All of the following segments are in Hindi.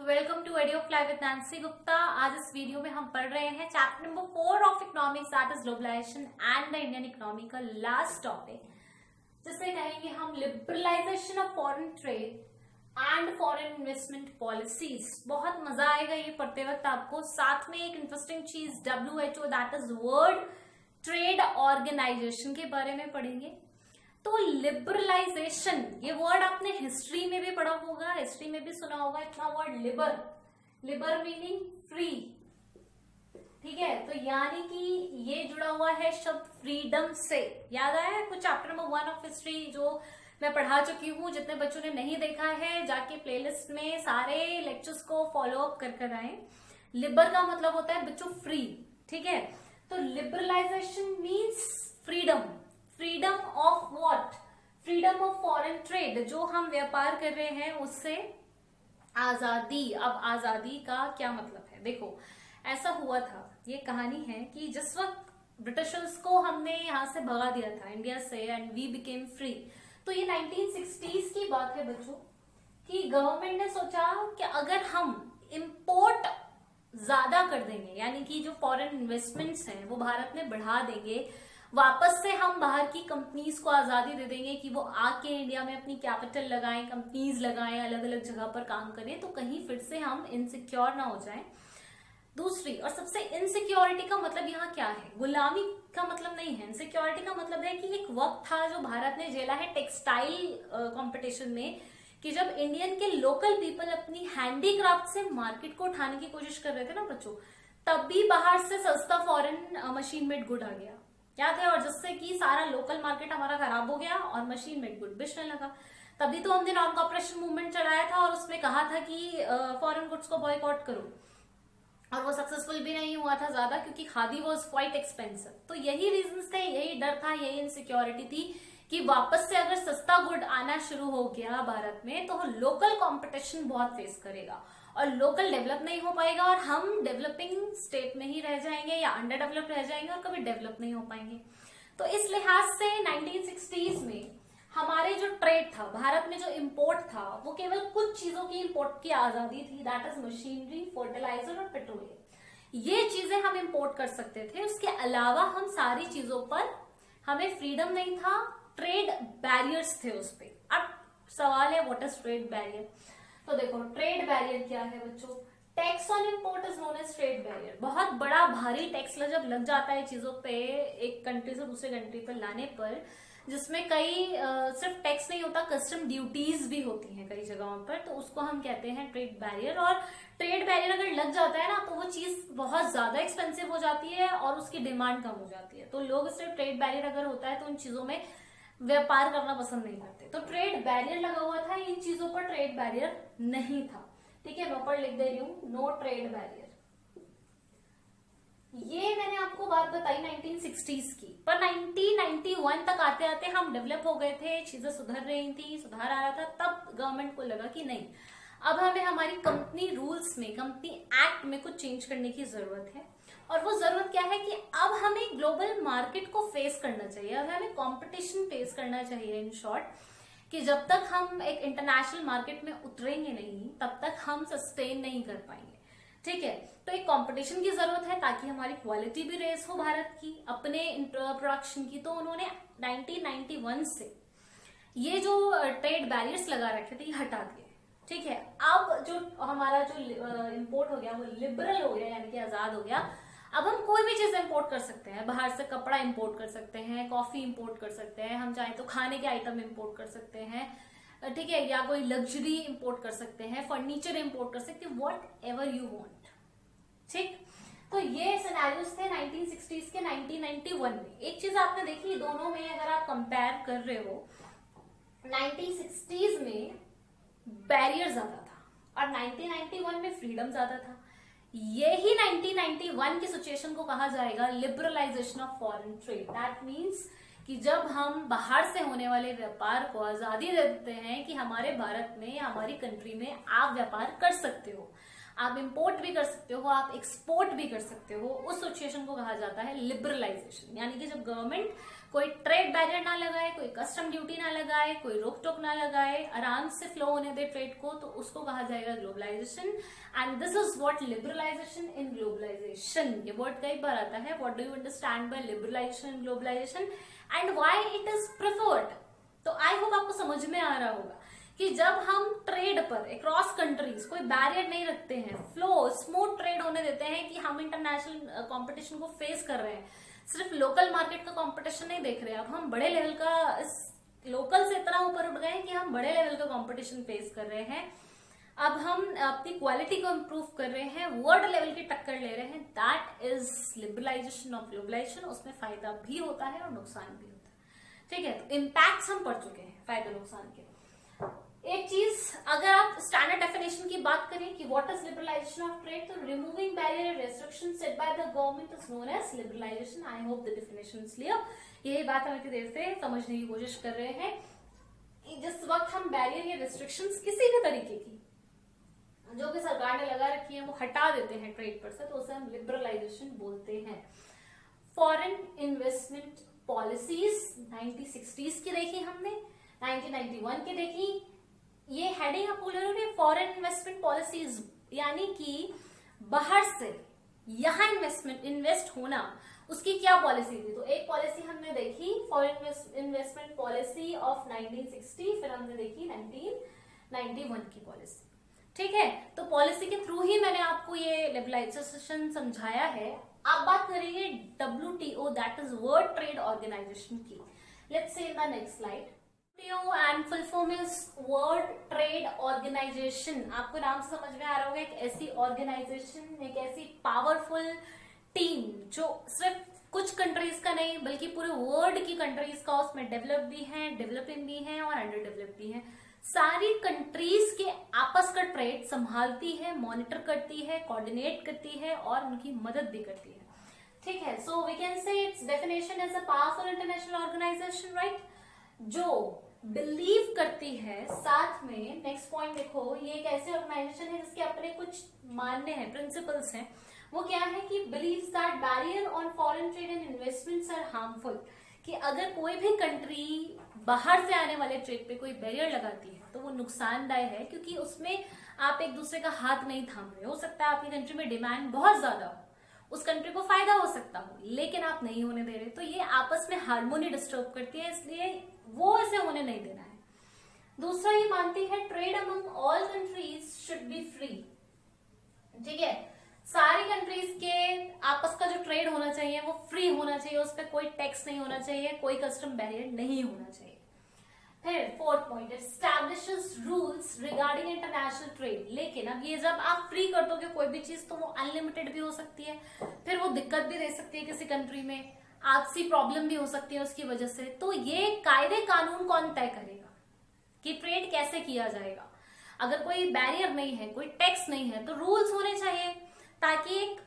वेलकम टू एडियोफ्लाई विद नैंसी गुप्ता। आज इस वीडियो में हम पढ़ रहे हैं chapter number 4 of economics, that is globalisation and the Indian economy का लास्ट टॉपिक, जिसे कहेंगे हम liberalisation of foreign trade and foreign investment policies. बहुत मजा आएगा ये पढ़ते वक्त आपको। साथ में एक इंटरेस्टिंग चीज WHO, that is world trade organisation के बारे में पढ़ेंगे। तो लिबरलाइजेशन, ये वर्ड आपने हिस्ट्री में भी पढ़ा होगा, हिस्ट्री में भी सुना होगा इतना वर्ड लिबर मीनिंग फ्री। ठीक है, तो यानी कि ये जुड़ा हुआ है शब्द फ्रीडम से। याद आया कुछ चैप्टर नंबर 1 ऑफ हिस्ट्री जो मैं पढ़ा चुकी हूँ। जितने बच्चों ने नहीं देखा है जाके प्लेलिस्ट में सारे लेक्चर्स को फॉलो अप कर आए। लिबर का मतलब होता है बच्चों फ्री। ठीक है, तो liberalisation means freedom of what? Freedom of foreign trade. जो हम व्यापार कर रहे हैं उससे आजादी। अब आजादी का क्या मतलब है? देखो, ऐसा हुआ था, ये कहानी है कि जिस वक्त ब्रिटिशर्स को हमने यहां से भगा दिया था इंडिया से एंड वी बिकेम फ्री, तो ये 1960s की बात है बच्चों, कि गवर्नमेंट ने सोचा कि अगर हम इंपोर्ट ज्यादा कर देंगे, यानी कि जो फॉरेन इन्वेस्टमेंट्स हैं वो भारत में बढ़ा देंगे, वापस से हम बाहर की कंपनीज को आजादी दे देंगे कि वो आके इंडिया में अपनी कैपिटल लगाएं, कंपनीज लगाएं, अलग अलग जगह पर काम करें, तो कहीं फिर से हम इनसिक्योर ना हो जाएं। दूसरी और सबसे इनसिक्योरिटी का मतलब यहाँ क्या है? गुलामी का मतलब नहीं है। इनसिक्योरिटी का मतलब है कि एक वक्त था जो भारत ने झेला है टेक्सटाइल कंपटीशन में, कि जब इंडियन के लोकल पीपल अपनी हैंडीक्राफ्ट से मार्केट को उठाने की कोशिश कर रहे थे ना बच्चों, तब भी बाहर से सस्ता फॉरेन मशीन मेड गुड आ गया। क्या थे? और जिससे कि सारा लोकल मार्केट हमारा खराब हो गया और मशीन मेड गुड बिकने लगा। तभी तो हमने नॉन कॉपरेशन मूवमेंट चलाया था और उसमें कहा था कि फॉरेन गुड्स को बॉयकॉट करो, और वो सक्सेसफुल भी नहीं हुआ था ज्यादा, क्योंकि खादी वॉज क्वाइट एक्सपेंसिव। तो यही रीजंस थे, यही डर था, यही इनसिक्योरिटी थी कि वापस से अगर सस्ता गुड आना शुरू हो गया भारत में तो लोकल कंपटीशन बहुत फेस करेगा और लोकल डेवलप नहीं हो पाएगा और हम डेवलपिंग स्टेट में ही रह जाएंगे या अंडर डेवलप रह जाएंगे और कभी डेवलप नहीं हो पाएंगे। तो इस लिहाज से 1960s में हमारे जो ट्रेड था, भारत में जो इंपोर्ट था, वो केवल कुछ चीजों की इंपोर्ट की आजादी थी, दैट इज मशीनरी, फर्टिलाइजर और पेट्रोलियम। ये चीजें हम इंपोर्ट कर सकते थे। उसके अलावा हम सारी चीजों पर हमें फ्रीडम नहीं था, ट्रेड बैरियर्स थे उस पे। अब सवाल है व्हाट इज ट्रेड बैरियर? तो देखो, ट्रेड बैरियर क्या है बच्चों? Tax on import is known as trade barrier. बहुत बड़ा भारी टैक्स जब लग जाता है चीजों पे, एक कंट्री से दूसरे कंट्री पर लाने पर, जिसमें कई सिर्फ टैक्स नहीं होता, कस्टम ड्यूटीज भी होती हैं कई जगहों पर, तो उसको हम कहते हैं ट्रेड बैरियर। और ट्रेड बैरियर अगर लग जाता है ना तो वो चीज बहुत ज्यादा एक्सपेंसिव हो जाती है और उसकी डिमांड कम हो जाती है। तो लोग सिर्फ ट्रेड बैरियर अगर होता है तो उन चीजों में व्यापार करना पसंद नहीं करते। तो ट्रेड बैरियर लगा हुआ था, इन चीजों पर ट्रेड बैरियर नहीं था। ठीक है, मैं ऊपर लिख दे रही हूं, नो ट्रेड बैरियर। ये मैंने आपको बात बताई 1960s की, पर 1991 तक आते आते हम डेवलप हो गए थे, चीजें सुधर रही थी, सुधार आ रहा था। तब गवर्नमेंट को लगा कि नहीं, अब हमें हमारी कंपनी रूल्स में, कंपनी एक्ट में कुछ चेंज करने की जरूरत है। और वो जरूरत क्या है कि अब हमें ग्लोबल मार्केट को फेस करना चाहिए, अब हमें कंपटीशन फेस करना चाहिए। इन शॉर्ट, कि जब तक हम एक इंटरनेशनल मार्केट में उतरेंगे नहीं तब तक हम सस्टेन नहीं कर पाएंगे। ठीक है, तो एक कंपटीशन की जरूरत है ताकि हमारी क्वालिटी भी रेस हो भारत की, अपने प्रोडक्शन की। तो उन्होंने 1991 से ये जो ट्रेड बैरियर्स लगा रखे थे ये हटा दिए। ठीक है, अब जो हमारा जो इंपोर्ट हो गया वो लिबरल हो गया, यानी कि आजाद हो गया। अब हम कोई भी चीज इंपोर्ट कर सकते हैं, बाहर से कपड़ा इंपोर्ट कर सकते हैं, कॉफी इंपोर्ट कर सकते हैं, हम चाहे तो खाने के आइटम इंपोर्ट कर सकते हैं, ठीक है, या कोई लग्जरी इंपोर्ट कर सकते हैं, फर्नीचर इंपोर्ट कर सकते हैं, व्हाट एवर यू वांट। ठीक, तो ये सिनेरियोस थे 1960s के 1991 में। एक चीज आपने देखी, दोनों में अगर आप कंपेयर कर रहे हो, 1960s में बैरियर ज्यादा था और 1991 में फ्रीडम ज्यादा था। यही 1991 की सिचुएशन को कहा जाएगा liberalisation of foreign trade. That means कि जब हम बाहर से होने वाले व्यापार को आजादी दे देते हैं कि हमारे भारत में, हमारी कंट्री में आप व्यापार कर सकते हो। आप इंपोर्ट भी कर सकते हो, आप एक्सपोर्ट भी कर सकते हो, उस सिचुएशन को कहा जाता है लिबरलाइजेशन। यानी कि जब गवर्नमेंट कोई ट्रेड बैरियर ना लगाए, कोई कस्टम ड्यूटी ना लगाए, कोई रोक टोक ना लगाए, आराम से फ्लो होने दे ट्रेड को, तो उसको कहा जाएगा globalisation. And this is what liberalisation in globalisation. ये वर्ड कई बार आता है। What do you understand by liberalisation in globalisation and why it is preferred? तो आई होप आपको समझ में आ रहा होगा कि जब हम ट्रेड पर अक्रॉस कंट्रीज कोई बैरियर नहीं रखते हैं, फ्लो स्मूथ ट्रेड होने देते हैं, कि हम इंटरनेशनल कंपटीशन को फेस कर रहे हैं, सिर्फ लोकल मार्केट का कंपटीशन नहीं देख रहे हैं, अब हम बड़े लेवल का, लोकल से इतना ऊपर उठ गए कि हम बड़े लेवल का कंपटीशन फेस कर रहे हैं, अब हम अपनी क्वालिटी को इम्प्रूव कर रहे हैं, वर्ल्ड लेवल की टक्कर ले रहे हैं, that is liberalisation of globalisation. उसमें फायदा भी होता है और नुकसान भी होता है। ठीक है, तो इम्पैक्ट्स हम पढ़ चुके हैं फायदा नुकसान के। एक चीज, अगर आप स्टैंडर्ड डेफिनेशन की बात करें कि what is liberalisation of trade, तो removing barrier restriction set by the government is known as liberalisation. I hope the definition is clear. यही बात हम इतनी देर से समझने की कोशिश कर रहे हैं कि जिस वक्त हम बैरियर या रेस्ट्रिक्शंस किसी भी तरीके की जो भी सरकार ने लगा रखी है वो हटा देते हैं ट्रेड पर से, तो उसे हम लिबरलाइजेशन बोलते हैं। फॉरेन इन्वेस्टमेंट पॉलिसीज 1960s की देखी हमने, 1991 की देखी। ये हेडिंग आप बोल रहे हो फॉरेन इन्वेस्टमेंट पॉलिसीज, यानी कि बाहर से यहां इन्वेस्ट होना, उसकी क्या पॉलिसी थी। तो एक पॉलिसी हमने देखी फॉरेन इन्वेस्टमेंट पॉलिसी ऑफ 1960, फिर हमने देखी 1991 की पॉलिसी। ठीक है, तो पॉलिसी के थ्रू ही मैंने आपको ये लिबरलाइजेशन समझाया है। आप बात करेंगे WTO, that is world trade organisation की। Let's see in the next slide. WTO and full form is world trade organisation. आपको नाम से समझ में आ रहा होगा, एक ऐसी ऑर्गेनाइजेशन, एक ऐसी पावरफुल टीम जो सिर्फ कुछ कंट्रीज का नहीं बल्कि पूरे वर्ल्ड की कंट्रीज का, उसमें डेवलप भी है, डेवलपिंग भी है और अंडर डेवलप भी है, सारी कंट्रीज के आपस का ट्रेड संभालती है, मॉनिटर करती है, कोऑर्डिनेट करती है और उनकी मदद भी करती है। ठीक है, so we can say its definition as a powerful international organisation, right, जो बिलीव करती है। साथ में नेक्स्ट पॉइंट देखो, ये एक ऐसी ऑर्गेनाइजेशन है जिसके अपने कुछ मानने हैं, प्रिंसिपल्स हैं। वो क्या है कि believes that barrier on foreign trade and investments are harmful, कि अगर कोई भी कंट्री बाहर से आने वाले ट्रेड पे कोई बैरियर लगाती है तो वो नुकसानदायक है, क्योंकि उसमें आप एक दूसरे का हाथ नहीं थाम रहे। हो सकता है आपकी कंट्री में डिमांड बहुत ज्यादा हो, उस कंट्री को फायदा हो सकता हो, लेकिन आप नहीं होने दे रहे, तो ये आपस में हार्मोनी डिस्टर्ब करती है, इसलिए वो ऐसे होने नहीं देना है। दूसरा, ये मानती है trade among all countries should be free. ठीक है, सारी कंट्रीज के आपस का जो ट्रेड होना चाहिए वो फ्री होना चाहिए, उस पर कोई टैक्स नहीं होना चाहिए, कोई कस्टम बैरियर नहीं होना चाहिए। फिर fourth point, establishes rules regarding international trade. लेकिन अब ये जब आप फ्री कर दोगे कोई भी चीज तो वो अनलिमिटेड भी हो सकती है, फिर वो दिक्कत भी दे सकती है किसी कंट्री में, आपसी प्रॉब्लम भी हो सकती है उसकी वजह से। तो ये कायदे कानून कौन तय करेगा कि ट्रेड कैसे किया जाएगा? अगर कोई बैरियर नहीं है, कोई टैक्स नहीं है, तो रूल्स होने चाहिए ताकि एक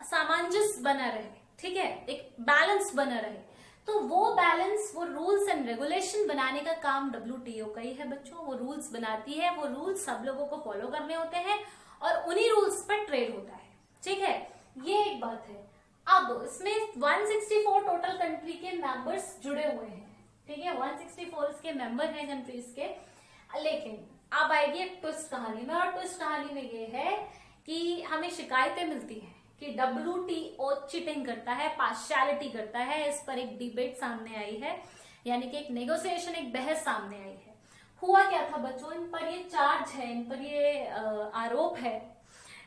सामंजस्य बना रहे। ठीक है, एक बैलेंस बना रहे। तो वो बैलेंस, वो रूल्स एंड रेगुलेशन बनाने का काम WTO का ही है बच्चों। वो रूल्स बनाती है, वो रूल्स सब लोगों को फॉलो करने होते हैं और उन्हीं रूल्स पर ट्रेड होता है। ठीक है, ये एक बात है। अब इसमें 164 टोटल कंट्री के मेंबर्स जुड़े हुए हैं। ठीक है, 164 इसके मेंबर हैं कंट्रीज के। लेकिन अब आएगी एक ट्विस्ट कहानी में, और ट्विस्ट कहानी में ये है कि हमें शिकायतें मिलती हैं कि WTO चीटिंग करता है, पार्शियलिटी करता है। इस पर एक डिबेट सामने आई है, यानी कि एक नेगोशिएशन, एक बहस सामने आई है। हुआ क्या था बच्चों, इन पर ये चार्ज है, इन पर ये आरोप है,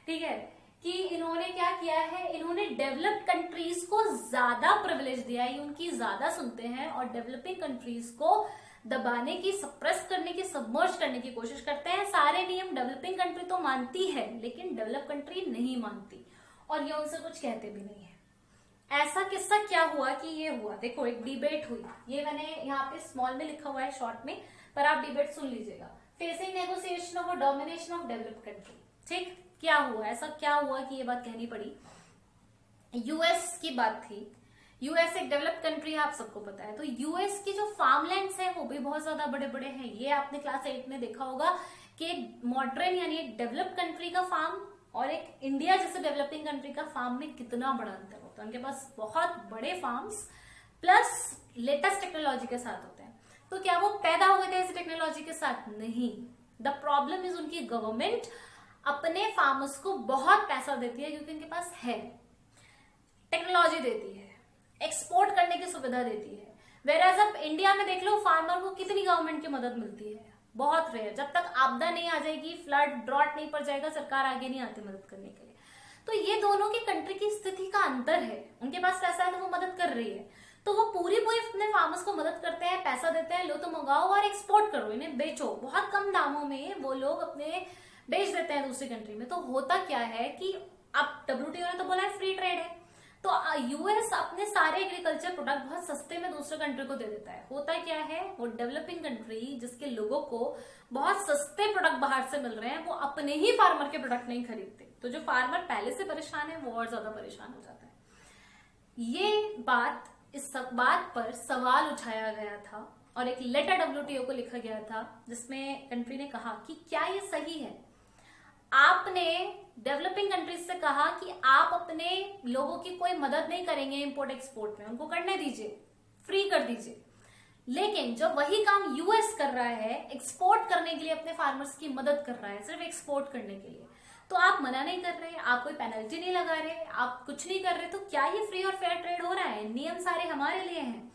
ठीक है, कि इन्होंने क्या किया है, इन्होंने डेवलप्ड कंट्रीज को ज्यादा प्रिविलेज दिया है, उनकी ज्यादा सुनते हैं और डेवलपिंग कंट्रीज को दबाने की, सप्रेस करने की, सबमर्ज करने की कोशिश करते हैं। सारे नियम डेवलपिंग कंट्री तो मानती है लेकिन डेवलप कंट्री नहीं मानती, और ये उनसे कुछ कहते भी नहीं है। ऐसा किस्सा क्या हुआ कि ये हुआ, देखो एक डिबेट हुई, ये मैंने यहाँ पे स्मॉल में लिखा हुआ है शॉर्ट में, पर आप डिबेट सुन लीजिएगा। Facing negotiation of domination of developed country. ठीक, क्या हुआ, ऐसा क्या हुआ कि ये बात कहनी पड़ी। यूएस की बात थी। यूएस एक डेवलप्ड कंट्री है, आप सबको पता है। तो यूएस की जो फार्मलैंड्स हैं वो भी बहुत ज्यादा बड़े बड़े हैं। ये आपने क्लास 8 में देखा होगा कि एक मॉडर्न यानी एक डेवलप्ड कंट्री का फार्म और एक इंडिया जैसे डेवलपिंग कंट्री का फार्म में कितना बड़ा अंतर होता है। उनके पास बहुत बड़े फार्म्स प्लस लेटेस्ट टेक्नोलॉजी के साथ होते हैं। तो क्या वो पैदा हो गए थे इस टेक्नोलॉजी के साथ? नहीं। द प्रॉब्लम इज उनकी गवर्नमेंट अपने फार्मर्स को बहुत पैसा देती है क्योंकि उनके पास है, टेक्नोलॉजी देती है, एक्सपोर्ट करने की सुविधा देती है। वेराज अब इंडिया में देख लो फार्मर को कितनी गवर्नमेंट की मदद मिलती है, बहुत रेयर। जब तक आपदा नहीं आ जाएगी, फ्लड ड्रॉट नहीं पड़ जाएगा, सरकार आगे नहीं आती मदद करने के लिए। तो ये दोनों की कंट्री की स्थिति का अंतर है। उनके पास पैसा है तो वो मदद कर रही है, तो वो पूरी अपने फार्मर्स को मदद करते हैं, पैसा देते हैं, लो तो मंगाओ और एक्सपोर्ट करो, इन्हें बेचो, बहुत कम दामों में वो लोग अपने बेच देते हैं दूसरी कंट्री में। तो होता क्या है कि अब WTO ने तो बोला है फ्री ट्रेड है, तो यूएस अपने सारे एग्रीकल्चर प्रोडक्ट बहुत सस्ते में दूसरे कंट्री को दे देता है। होता क्या है, वो डेवलपिंग कंट्री जिसके लोगों को बहुत सस्ते प्रोडक्ट बाहर से मिल रहे हैं, वो अपने ही फार्मर के प्रोडक्ट नहीं खरीदते। तो जो फार्मर पहले से परेशान है वो और ज्यादा परेशान हो जाता है। इस बात पर सवाल उठाया गया था और एक लेटर WTO को लिखा गया था जिसमें कंट्री ने कहा कि क्या ये सही है, आपने डेवलपिंग कंट्रीज से कहा कि आप अपने लोगों की कोई मदद नहीं करेंगे इंपोर्ट एक्सपोर्ट में, उनको करने दीजिए, फ्री कर दीजिए, लेकिन जब वही काम यूएस कर रहा है, एक्सपोर्ट करने के लिए अपने फार्मर्स की मदद कर रहा है, सिर्फ एक्सपोर्ट करने के लिए, तो आप मना नहीं कर रहे, आप कोई पेनल्टी नहीं लगा रहे, आप कुछ नहीं कर रहे, तो क्या ये फ्री और फेयर ट्रेड हो रहा है? नियम सारे हमारे लिए हैं।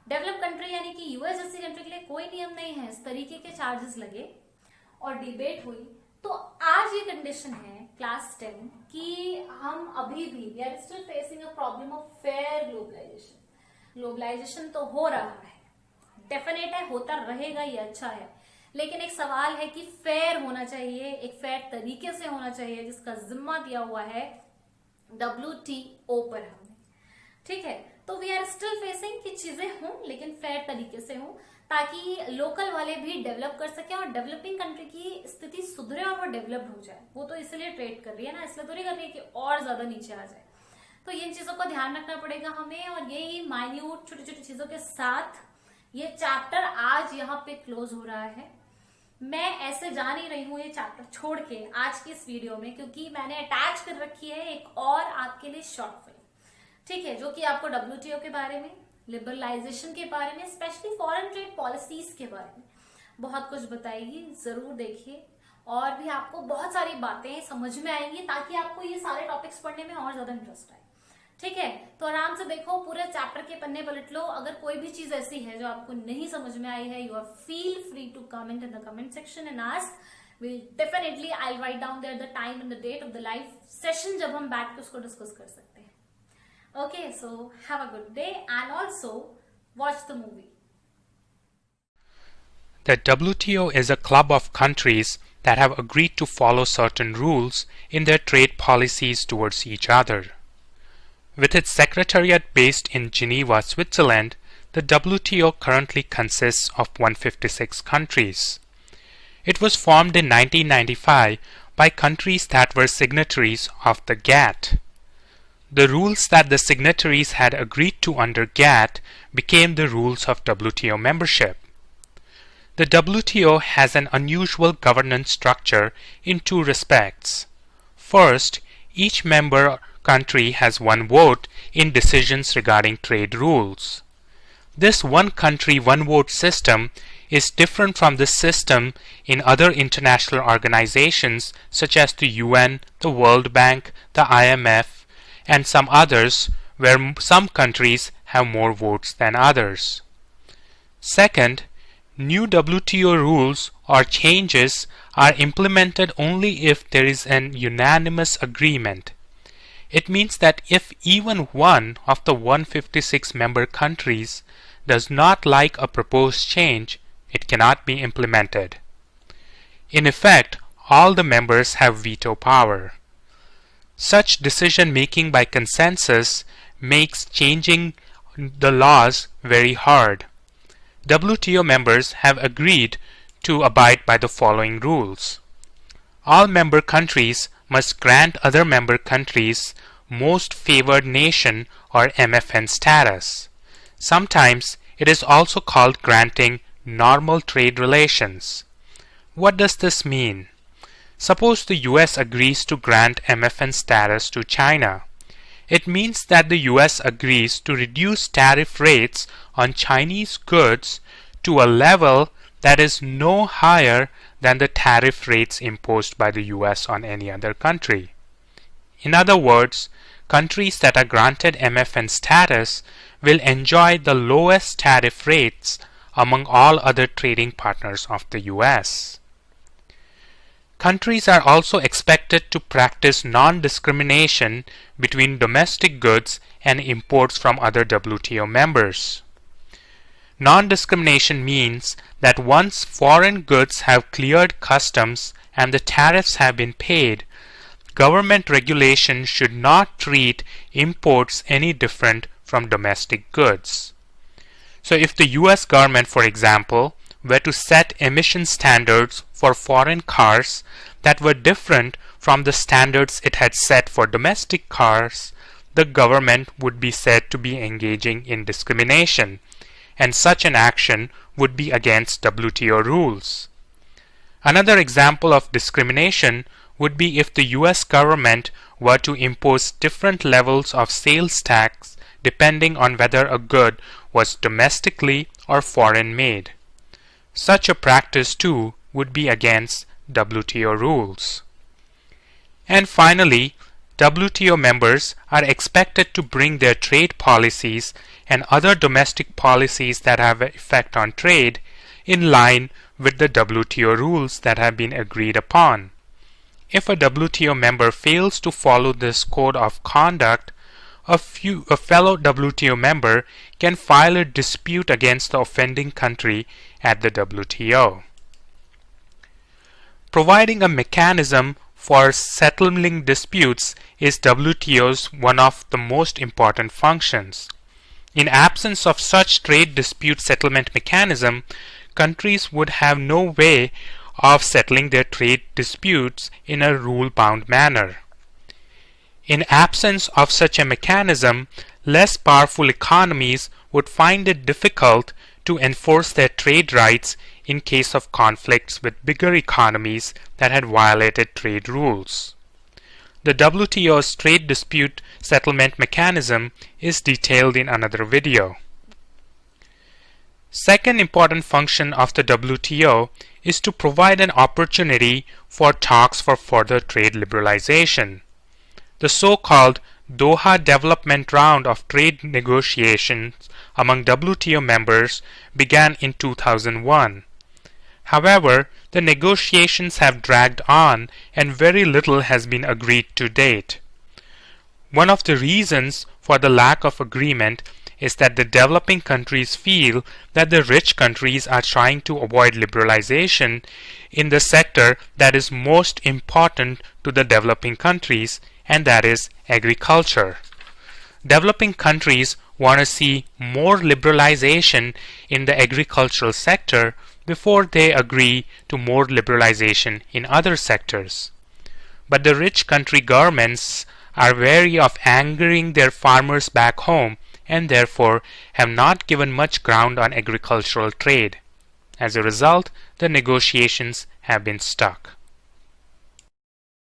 डेवलप कंट्री यानी कि यूएस जैसी कंट्री के लिए कोई नियम नहीं है। इस तरीके के चार्जेस लगे और डिबेट हुई। तो आज ये कंडीशन है क्लास 10 कि हम अभी भी we are still facing a problem of fair globalisation. Globalisation तो हो रहा है, डेफिनेट है, होता रहेगा, ये अच्छा है, लेकिन एक सवाल है कि फेयर होना चाहिए, एक फेयर तरीके से होना चाहिए, जिसका जिम्मा दिया हुआ है WTO पर हमने। ठीक है, तो वी आर स्टिल फेसिंग कि चीजें हों लेकिन फेयर तरीके से हों, ताकि लोकल वाले भी डेवलप कर सके और डेवलपिंग कंट्री की स्थिति सुधरे और वो डेवलप्ड हो जाए। वो तो इसलिए ट्रेड कर रही है ना, इसलिए थोड़ी कर रही है कि और ज्यादा नीचे आ जाए। तो इन चीजों का ध्यान रखना पड़ेगा हमें, और यही माइन्यूट छोटी छोटी चीजों के साथ ये चैप्टर आज यहाँ पे क्लोज हो रहा है। मैं ऐसे जा नहीं रही हूँ ये चैप्टर छोड़ के आज की इस वीडियो में, क्योंकि मैंने अटैच कर रखी है एक और आपके लिए शॉर्ट फिल्म, ठीक है, जो कि आपको WTO के बारे में, लिबरलाइजेशन के बारे में, स्पेशली फॉरेन ट्रेड पॉलिसीज के बारे में बहुत कुछ बताएगी। जरूर देखिए, और भी आपको बहुत सारी बातें समझ में आएंगी ताकि आपको ये सारे टॉपिक्स पढ़ने में और ज्यादा इंटरेस्ट आए। ठीक है, तो आराम से देखो, पूरे चैप्टर के पन्ने पलट लो। अगर कोई भी चीज ऐसी है जो आपको नहीं समझ में आई है, you are feel free to comment in the comment section and ask. Will definitely I write down there the time and the date of the live session जब हम बैठ के उसको डिस्कस कर सकते हैं। Okay, so have a good day and also watch the movie. The WTO is a club of countries that have agreed to follow certain rules in their trade policies towards each other. With its secretariat based in Geneva, Switzerland, the WTO currently consists of 156 countries. It was formed in 1995 by countries that were signatories of the GATT. The rules that the signatories had agreed to under GATT became the rules of WTO membership. The WTO has an unusual governance structure in two respects. First, each member country has one vote in decisions regarding trade rules. This one country, one vote system is different from the system in other international organizations such as the UN, the World Bank, the IMF, and some others where some countries have more votes than others. Second, new WTO rules or changes are implemented only if there is an unanimous agreement. It means that if even one of the 156 member countries does not like a proposed change, it cannot be implemented. In effect, all the members have veto power. Such decision-making by consensus makes changing the laws very hard. WTO members have agreed to abide by the following rules. All member countries must grant other member countries Most Favored Nation or MFN status. Sometimes it is also called granting normal trade relations. What does this mean? Suppose the US agrees to grant MFN status to China. It means that the US agrees to reduce tariff rates on Chinese goods to a level that is no higher than the tariff rates imposed by the US on any other country. In other words, countries that are granted MFN status will enjoy the lowest tariff rates among all other trading partners of the US. Countries are also expected to practice non-discrimination between domestic goods and imports from other WTO members. Non-discrimination means that once foreign goods have cleared customs and the tariffs have been paid, government regulation should not treat imports any different from domestic goods. So if the US government, for example, were to set emission standards for foreign cars that were different from the standards it had set for domestic cars, the government would be said to be engaging in discrimination, and such an action would be against WTO rules. Another example of discrimination would be if the US government were to impose different levels of sales tax depending on whether a good was domestically or foreign made. Such a practice too would be against WTO rules. And finally, WTO members are expected to bring their trade policies and other domestic policies that have an effect on trade in line with the WTO rules that have been agreed upon. If a WTO member fails to follow this code of conduct, a fellow WTO member can file a dispute against the offending country at the WTO. Providing a mechanism for settling disputes is WTO's one of the most important functions. In absence of such trade dispute settlement mechanism, countries would have no way of settling their trade disputes in a rule-bound manner. In absence of such a mechanism, less powerful economies would find it difficult to enforce their trade rights in case of conflicts with bigger economies that had violated trade rules. The WTO's trade dispute settlement mechanism is detailed in another video. Second important function of the WTO is to provide an opportunity for talks for further trade liberalization. The so-called Doha Development Round of trade negotiations among WTO members began in 2001. However, the negotiations have dragged on and very little has been agreed to date. One of the reasons for the lack of agreement is that the developing countries feel that the rich countries are trying to avoid liberalization in the sector that is most important to the developing countries, and that is agriculture. Developing countries want to see more liberalization in the agricultural sector before they agree to more liberalization in other sectors. But the rich country governments are wary of angering their farmers back home and therefore have not given much ground on agricultural trade. As a result, the negotiations have been stuck.